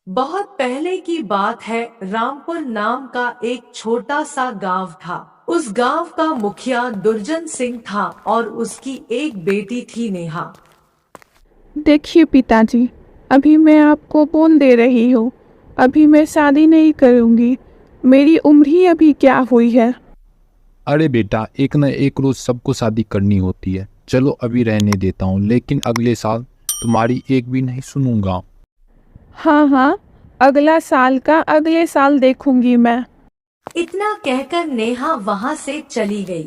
बहुत पहले की बात है। रामपुर नाम का एक छोटा सा गांव था। उस गांव का मुखिया दुर्जन सिंह था और उसकी एक बेटी थी नेहा। देखिए पिताजी, अभी मैं आपको बोल दे रही हूँ, अभी मैं शादी नहीं करूँगी। मेरी उम्र ही अभी क्या हुई है। अरे बेटा, एक न एक रोज सबको शादी करनी होती है। चलो अभी रहने देता हूँ, लेकिन अगले साल तुम्हारी एक भी नहीं सुनूंगा। हाँ हाँ, अगला साल का अगले साल देखूंगी मैं। इतना कहकर नेहा वहां से चली गई।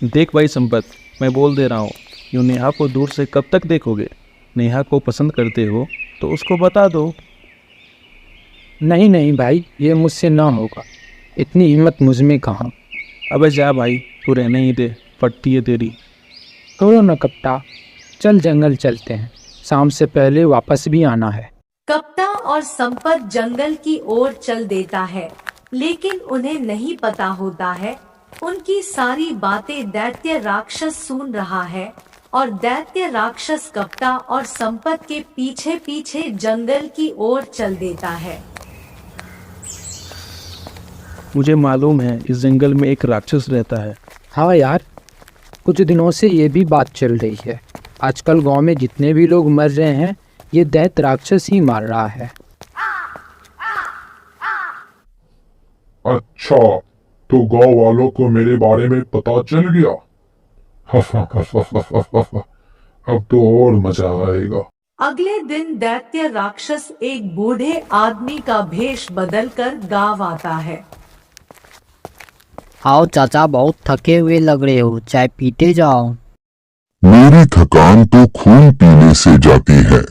देख भाई संपत, मैं बोल दे रहा हूँ, यूँ नेहा को दूर से कब तक देखोगे। नेहा को पसंद करते हो तो उसको बता दो। नहीं नहीं भाई, ये मुझसे ना होगा। इतनी हिम्मत मुझ में कहाँ। अबे जा भाई, तू रहने ही दे, फटती है तेरी। छोड़ो न कप्ता, चल जंगल चलते हैं, शाम से पहले वापस भी आना है। कप्ता और संपत जंगल की ओर चल देता है, लेकिन उन्हें नहीं पता होता है उनकी सारी बातें दैत्य राक्षस सुन रहा है और दैत्य राक्षस कप्ता और संपत के पीछे पीछे जंगल की ओर चल देता है। मुझे मालूम है इस जंगल में एक राक्षस रहता है। हाँ यार, कुछ दिनों से ये भी बात चल रही है। आजकल गांव में जितने भी लोग मर रहे हैं, ये दैत्य राक्षस ही मार रहा है। अच्छा, तो गांव वालों को मेरे बारे में पता चल गया। अब तो और मजा आएगा। अगले दिन दैत्य राक्षस एक बूढ़े आदमी का भेष बदलकर गांव आता है। आओ चाचा, बहुत थके हुए लग रहे हो, चाय पीते जाओ। मेरी थकान तो खून पीने से जाती है।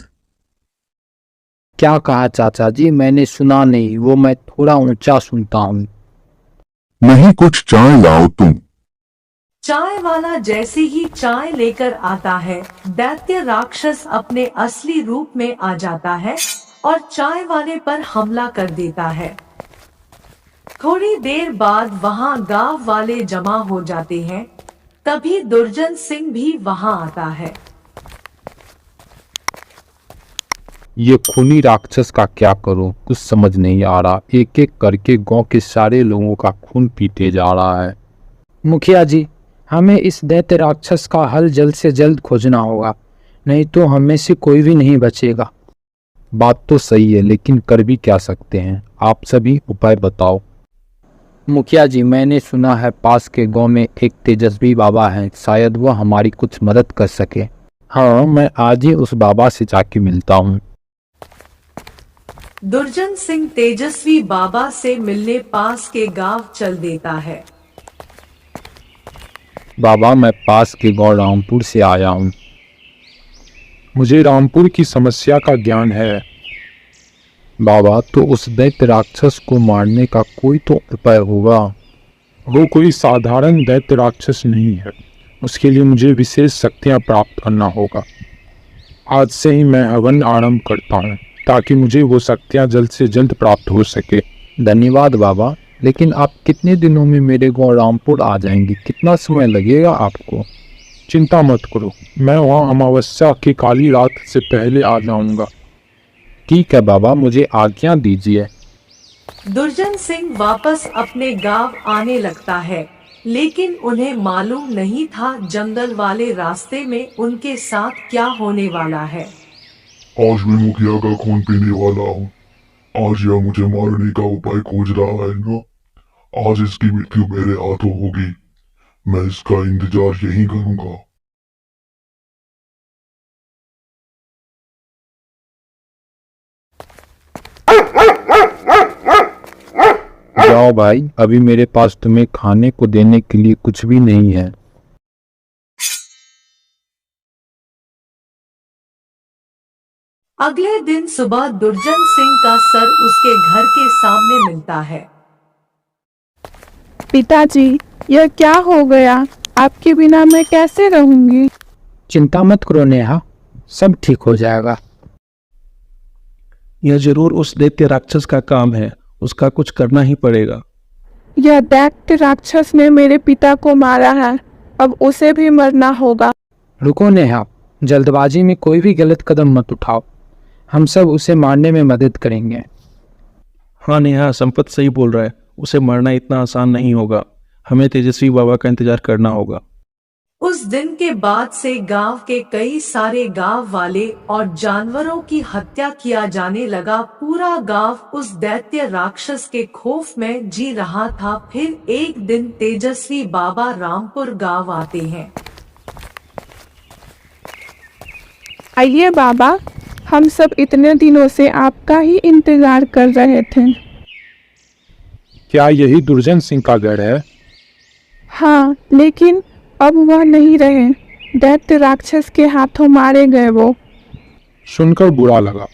क्या कहा चाचा जी, मैंने सुना नहीं, वो मैं थोड़ा ऊंचा सुनता हूँ। नहीं, कुछ चाय लाओ तुम। चाय वाला जैसे ही चाय लेकर आता है, दैत्य राक्षस अपने असली रूप में आ जाता है और चाय वाले पर हमला कर देता है। थोड़ी देर बाद वहां गांव वाले जमा हो जाते हैं। तभी दुर्जन सिंह भी वहां आता है। ये खूनी राक्षस का क्या करूं, कुछ समझ नहीं आ रहा। एक एक करके गांव के सारे लोगों का खून पीते जा रहा है। मुखिया जी, हमें इस दैत्य राक्षस का हल जल्द से जल्द खोजना होगा, नहीं तो हम में से कोई भी नहीं बचेगा। बात तो सही है, लेकिन कर भी क्या सकते हैं। आप सभी उपाय बताओ। मुखिया जी, मैंने सुना है पास के गांव में एक तेजस्वी बाबा हैं, शायद वह हमारी कुछ मदद कर सके। हाँ, मैं आज ही उस बाबा से जाके मिलता हूँ। दुर्जन सिंह तेजस्वी बाबा से मिलने पास के गांव चल देता है। बाबा, मैं पास के गांव रामपुर से आया हूँ। मुझे रामपुर की समस्या का ज्ञान है। बाबा, तो उस दैत्य राक्षस को मारने का कोई तो उपाय होगा। वो कोई साधारण दैत्य राक्षस नहीं है, उसके लिए मुझे विशेष शक्तियां प्राप्त करना होगा। आज से ही मैं हवन आरंभ करता हूँ, ताकि मुझे वो शक्तियां जल्द से जल्द प्राप्त हो सके। धन्यवाद बाबा, लेकिन आप कितने दिनों में मेरे गांव रामपुर आ जाएंगे? कितना समय लगेगा आपको? चिंता मत करो, मैं वहाँ अमावस्या की काली रात से पहले आ जाऊंगा। ठीक है बाबा, मुझे आज्ञा दीजिए। दुर्जन सिंह वापस अपने गांव आने लगता है, लेकिन उन्हें मालूम नहीं था जंगल वाले रास्ते में उनके साथ क्या होने वाला है। आज मैं मुखिया का खून पीने वाला हूँ। आज यह मुझे मारने का उपाय खोज रहा है ना। आज इसकी मृत्यु मेरे हाथों होगी। मैं इसका इंतजार यहीं करूंगा। जाओ भाई, अभी मेरे पास तुम्हें खाने को देने के लिए कुछ भी नहीं है। अगले दिन सुबह दुर्जन सिंह का सर उसके घर के सामने मिलता है। पिताजी, यह क्या हो गया? आपके बिना मैं कैसे रहूंगी? चिंता मत करो नेहा, सब ठीक हो जाएगा। यह जरूर उस दैत्य राक्षस का काम है, उसका कुछ करना ही पड़ेगा। यह दैत्य राक्षस ने मेरे पिता को मारा है, अब उसे भी मरना होगा। रुको नेहा, जल्दबाजी में कोई भी गलत कदम मत उठाओ। हम सब उसे मारने में मदद करेंगे। हाँ नेहा, संपत सही बोल रहा है, उसे मरना इतना आसान नहीं होगा। हमें तेजस्वी बाबा का इंतजार करना होगा। उस दिन के बाद से गांव के कई सारे गांव वाले और जानवरों की हत्या किया जाने लगा। पूरा गांव उस दैत्य राक्षस के खौफ में जी रहा था। फिर एक दिन तेजस्वी बाबा रामपुर गांव आते हैं। आइए बाबा, हम सब इतने दिनों से आपका ही इंतजार कर रहे थे। क्या यही दुर्जन सिंह का गढ़ है? हाँ, लेकिन अब वह नहीं रहे। दैत्य राक्षस के हाथों मारे गए वो। सुनकर बुरा लगा,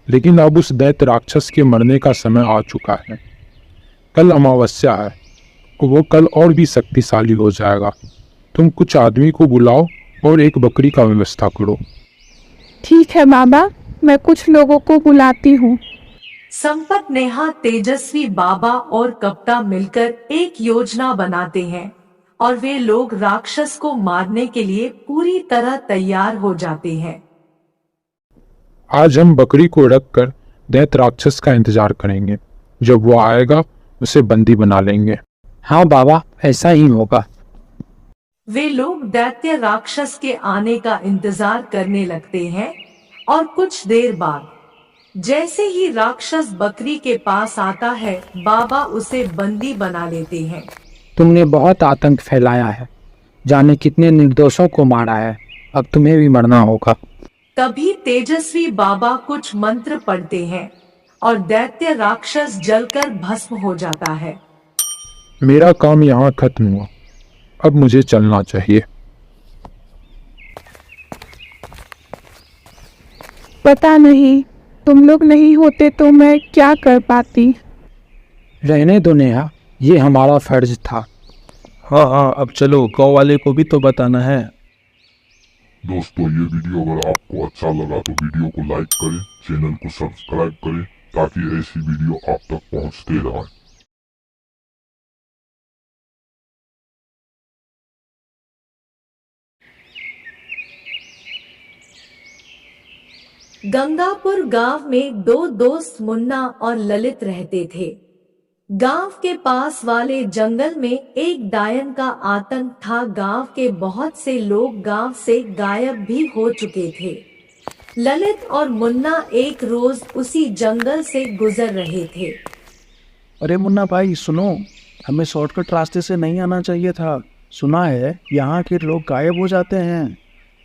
लेकिन अब उस दैत्य राक्षस के मरने का समय आ चुका है। कल अमावस्या है, वो कल और भी शक्तिशाली हो जाएगा। तुम कुछ आदमी को बुलाओ और एक बकरी का व्यवस्था करो। ठीक है बाबा, मैं कुछ लोगों को बुलाती हूँ। संपत, नेहा, तेजस्वी बाबा और कप्ता मिलकर एक योजना बनाते हैं और वे लोग राक्षस को मारने के लिए पूरी तरह तैयार हो जाते हैं। आज हम बकरी को रखकर दैत्य राक्षस का इंतजार करेंगे। जब वो आएगा उसे बंदी बना लेंगे। हाँ बाबा, ऐसा ही होगा। वे लोग दैत्य राक्षस के आने का इंतजार करने लगते हैं और कुछ देर बाद जैसे ही राक्षस बकरी के पास आता है, बाबा उसे बंदी बना लेते हैं। तुमने बहुत आतंक फैलाया है, जाने कितने निर्दोषों को मारा है। अब तुम्हें भी मरना होगा। तभी तेजस्वी बाबा कुछ मंत्र पढ़ते हैं और दैत्य राक्षस जलकर भस्म हो जाता है। मेरा काम यहाँ खत्म हुआ, अब मुझे चलना चाहिए। पता नहीं, तुम लोग नहीं होते तो मैं क्या कर पाती। रहने दो नेहा, ये हमारा फर्ज था। हाँ हाँ, अब चलो, गाँव वाले को भी तो बताना है। दोस्तों, ये वीडियो अगर आपको अच्छा लगा तो वीडियो को लाइक करें, चैनल को सब्सक्राइब करें ताकि ऐसी वीडियो आप तक पहुंचते रहें। गंगापुर गांव में दो दोस्त मुन्ना और ललित रहते थे। गांव के पास वाले जंगल में एक डायन का आतंक था। गांव के बहुत से लोग गांव से गायब भी हो चुके थे। ललित और मुन्ना एक रोज उसी जंगल से गुजर रहे थे। अरे मुन्ना भाई सुनो, हमें शॉर्टकट रास्ते से नहीं आना चाहिए था। सुना है यहाँ के लोग गायब हो जाते हैं।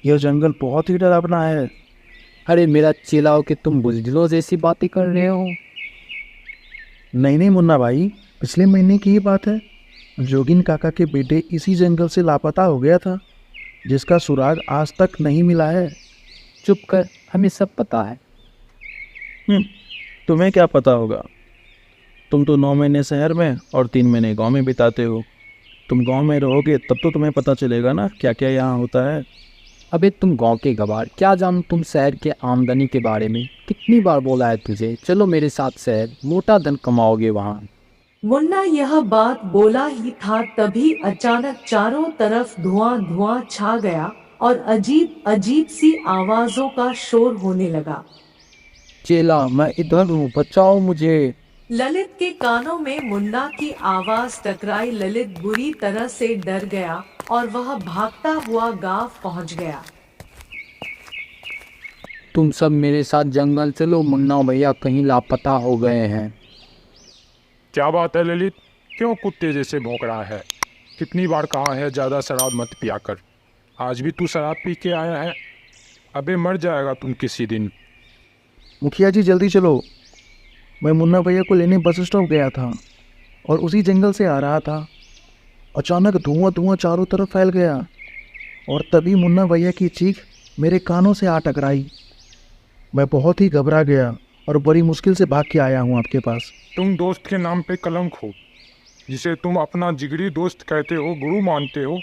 यह जंगल बहुत ही डरावना है। अरे मेरा चेला हो कि तुम बुजदिलों जैसी बातें कर रहे हो। नहीं नहीं मुन्ना भाई, पिछले महीने की ही बात है। जोगिन काका के बेटे इसी जंगल से लापता हो गया था, जिसका सुराग आज तक नहीं मिला है। चुप कर, हमें सब पता है। तुम्हें क्या पता होगा? तुम तो 9 महीने शहर में और 3 महीने गांव में बिताते हो। तुम गांव में रहोगे तब तो तुम्हें पता चलेगा ना क्या क्या यहाँ होता है। अबे तुम गांव के गवार, क्या जानू तुम शहर के आमदनी के बारे में। कितनी बार बोला है तुझे, चलो मेरे साथ शहर, मोटा धन कमाओगे वहाँ। मुन्ना यह बात बोला ही था, तभी अचानक चारों तरफ धुआं धुआं छा गया और अजीब अजीब सी आवाजों का शोर होने लगा। चेला, मैं इधर हूँ, बचाओ मुझे। ललित के कानों में मुन्ना की आवाज टकराई। ललित बुरी तरह से डर गया और वह भागता हुआ गांव पहुंच गया। तुम सब मेरे साथ जंगल चलो, मुन्ना भैया कहीं लापता हो गए हैं। क्या बात है ललित, क्यों कुत्ते जैसे भौंक रहा है? कितनी बार कहा है ज़्यादा शराब मत पिया कर, आज भी तू शराब पी के आया है। अबे मर जाएगा तुम किसी दिन। मुखिया जी जल्दी चलो, मैं मुन्ना भैया को लेने बस स्टॉप गया था और उसी जंगल से आ रहा था। अचानक धुआं धुआं चारों तरफ फैल गया और तभी मुन्ना भैया की चीख मेरे कानों से आ टकराई। मैं बहुत ही घबरा गया और बड़ी मुश्किल से भाग के आया हूँ आपके पास। तुम दोस्त के नाम पे कलंक हो, जिसे तुम अपना जिगरी दोस्त कहते हो, गुरु मानते हो।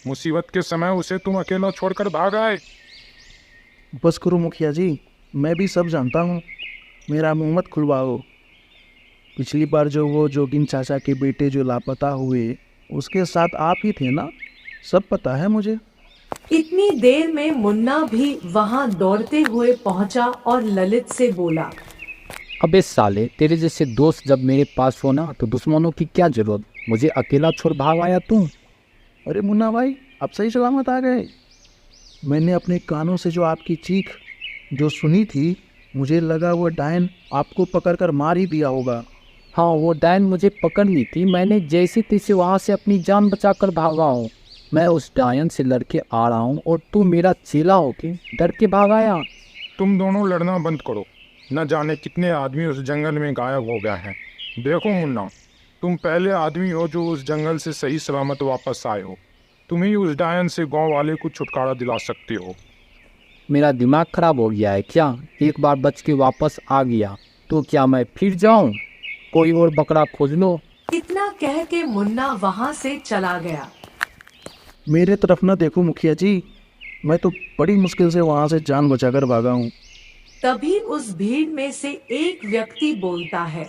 मुसीबत के समय उसे तुम अकेला छोड़कर भाग आए। बस करो मुखिया जी, मैं भी सब जानता हूँ, मेरा मुँह मत खुलवाओ। पिछली बार जो वो जोगिन चाचा के बेटे जो लापता हुए, उसके साथ आप ही थे ना? सब पता है मुझे। इतनी देर में मुन्ना भी वहां दौड़ते हुए पहुंचा और ललित से बोला, अबे साले, तेरे जैसे दोस्त जब मेरे पास हो ना तो दुश्मनों की क्या जरूरत। मुझे अकेला छोड़ भाग आया तू। अरे मुन्ना भाई, आप सही सलामत आ गए। मैंने अपने कानों से जो आपकी चीख जो सुनी थी, मुझे लगा वो डायन आपको पकड़कर मार ही दिया होगा। हाँ, वो डायन मुझे पकड़ ली थी। मैंने जैसे तैसे वहाँ से अपनी जान बचाकर भागा हूँ। मैं उस डायन से लड़के आ रहा हूँ और तू मेरा चेला होके डर के भाग आया। तुम दोनों लड़ना बंद करो। न जाने कितने आदमी उस जंगल में गायब हो गए हैं। देखो मुन्ना, तुम पहले आदमी हो जो उस जंगल से सही सलामत वापस आए हो। तुम ही उस डायन से गांव वाले को छुटकारा दिला सकते हो। मेरा दिमाग खराब हो गया है क्या? एक बार बच के वापस आ गया तो क्या मैं फिर जाऊँ? कोई और बकरा खोज लो। इतना कह के मुन्ना वहां से चला गया। मेरे तरफ ना देखो मुखिया जी, मैं तो बड़ी मुश्किल से वहाँ से जान बचाकर भागा हूँ। तभी उस भीड़ में से एक व्यक्ति बोलता है,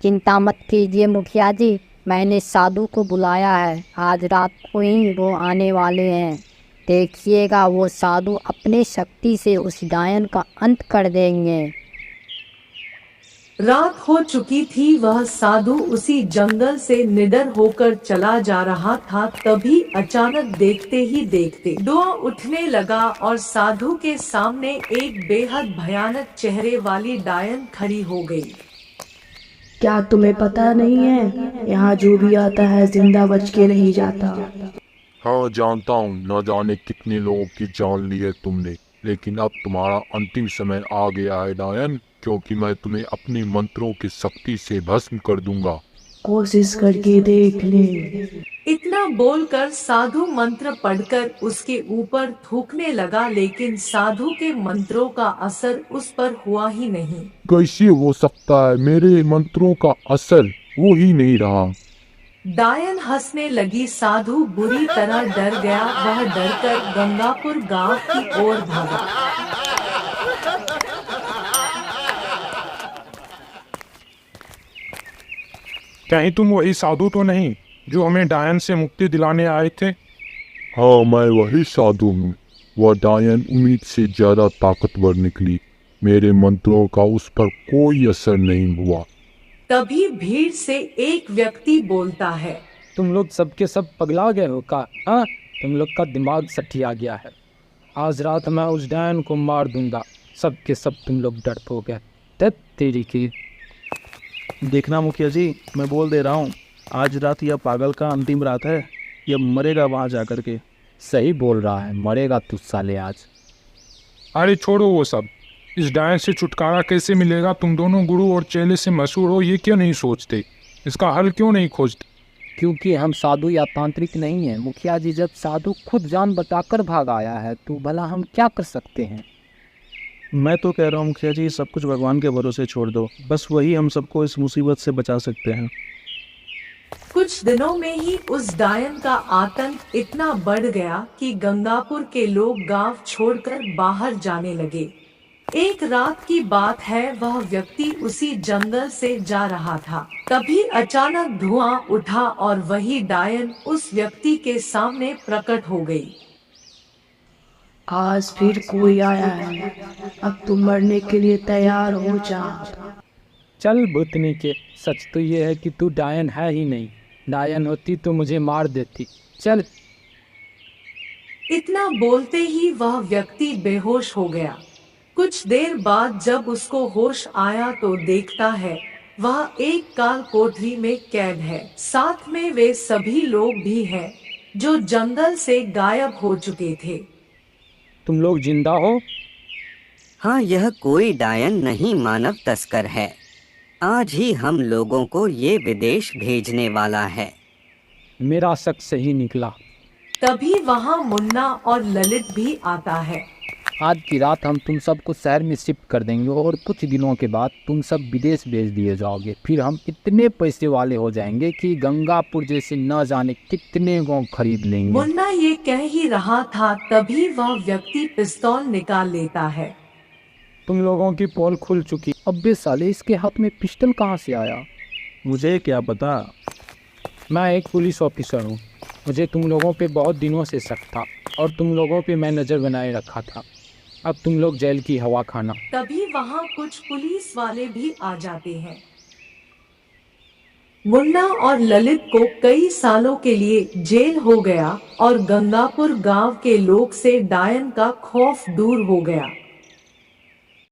चिंता मत कीजिए मुखिया जी, मैंने साधु को बुलाया है। आज रात को ही वो आने वाले हैं। देखिएगा, वो साधु अपने शक्ति से उस डायन का अंत कर देंगे। रात हो चुकी थी। वह साधु उसी जंगल से निडर होकर चला जा रहा था। तभी अचानक देखते ही देखते धुआं उठने लगा और साधु के सामने एक बेहद भयानक चेहरे वाली डायन खड़ी हो गई। क्या तुम्हें पता नहीं है, यहाँ जो भी आता है जिंदा बच के नहीं जाता। हाँ जानता हूँ, न जाने कितने लोगों की जान ली है तुमने, लेकिन अब तुम्हारा अंतिम समय आ गया है डायन, क्योंकि मैं तुम्हें अपने मंत्रों की शक्ति से भस्म कर दूंगा। कोशिश करके देख ले। इतना बोलकर साधु मंत्र पढ़कर उसके ऊपर थूकने लगा, लेकिन साधु के मंत्रों का असर उस पर हुआ ही नहीं। कैसे हो सकता है? मेरे मंत्रों का असर वो ही नहीं रहा। डायन हंसने लगी। साधु बुरी तरह डर गया। वह डरकर गंगापुर गांव की ओर भागा। कहीं तुम वही साधु तो नहीं जो हमें डायन से मुक्ति दिलाने आए थे? हाँ, मैं वही साधु हूँ। वह डायन उम्मीद से ज्यादा ताकतवर निकली। मेरे मंत्रों का उस पर कोई असर नहीं हुआ। तभी भीड़ से एक व्यक्ति बोलता है, तुम लोग सबके सब पगला गए हो का? हाँ, तुम लोग का दिमाग सठिया गया है। आज रात मैं उस डायन को मार दूंगा। सबके सब तुम लोग डरपोगे। तेरी की। देखना मुखिया जी, मैं बोल दे रहा हूँ, आज रात यह पागल का अंतिम रात है। यह मरेगा वहाँ जा कर के। सही बोल रहा है, मरेगा तू साले आज। अरे छोड़ो वो सब। इस डायन से छुटकारा कैसे मिलेगा? तुम दोनों गुरु और चेले से मशहूर हो, ये क्यों नहीं सोचते? इसका हल क्यों नहीं खोजते? क्योंकि हम साधु या तांत्रिक नहीं हैं मुखिया जी। जब साधु खुद जान बचाकर भाग आया है तो भला हम क्या कर सकते हैं? मैं तो कह रहा हूँ मुखिया जी, सब कुछ भगवान के भरोसे छोड़ दो। बस वही हम सबको इस मुसीबत से बचा सकते हैं। कुछ दिनों में ही उस डायन का आतंक इतना बढ़ गया कि गंगापुर के लोग गांव छोड़कर बाहर जाने लगे। एक रात की बात है, वह व्यक्ति उसी जंगल से जा रहा था। तभी अचानक धुआं उठा और वही डायन उस व्यक्ति के सामने प्रकट हो गई। आज फिर कोई आया है, अब तुम मरने के लिए तैयार हो जा। चल भूतनी के, सच तो ये है कि तू डायन है ही नहीं। डायन होती तो मुझे मार देती। चल। इतना बोलते ही वह व्यक्ति बेहोश हो गया। कुछ देर बाद जब उसको होश आया तो देखता है वह एक काल कोठरी में कैद है। साथ में वे सभी लोग भी हैं जो जंगल से गायब हो चुके थे। तुम लोग जिंदा हो? हाँ, यह कोई डायन नहीं, मानव तस्कर है। आज ही हम लोगों को ये विदेश भेजने वाला है। मेरा शक सही निकला। तभी वहाँ मुन्ना और ललित भी आता है। आज की रात हम तुम सबको शहर में शिफ्ट कर देंगे और कुछ दिनों के बाद तुम सब विदेश भेज दिए जाओगे। फिर हम इतने पैसे वाले हो जाएंगे कि गंगापुर जैसे न जाने कितने गांव खरीद लेंगे। मुन्ना ये कह ही रहा था, तभी वह व्यक्ति पिस्तौल निकाल लेता है। तुम लोगों की पोल खुल चुकी। अब्बे साले, इसके हाथ में पिस्टल कहाँ से आया? मुझे क्या पता। मैं एक पुलिस ऑफिसर हूँ, मुझे तुम लोगों पे बहुत दिनों से शक था और तुम लोगों पे मैं नज़र बनाए रखा था। अब तुम लोग जेल की हवा खाना। तभी वहाँ कुछ पुलिस वाले भी आ जाते हैं। मुन्ना और ललित को कई सालों के लिए जेल हो गया और गंगापुर गांव के लोग से डायन का खौफ दूर हो गया।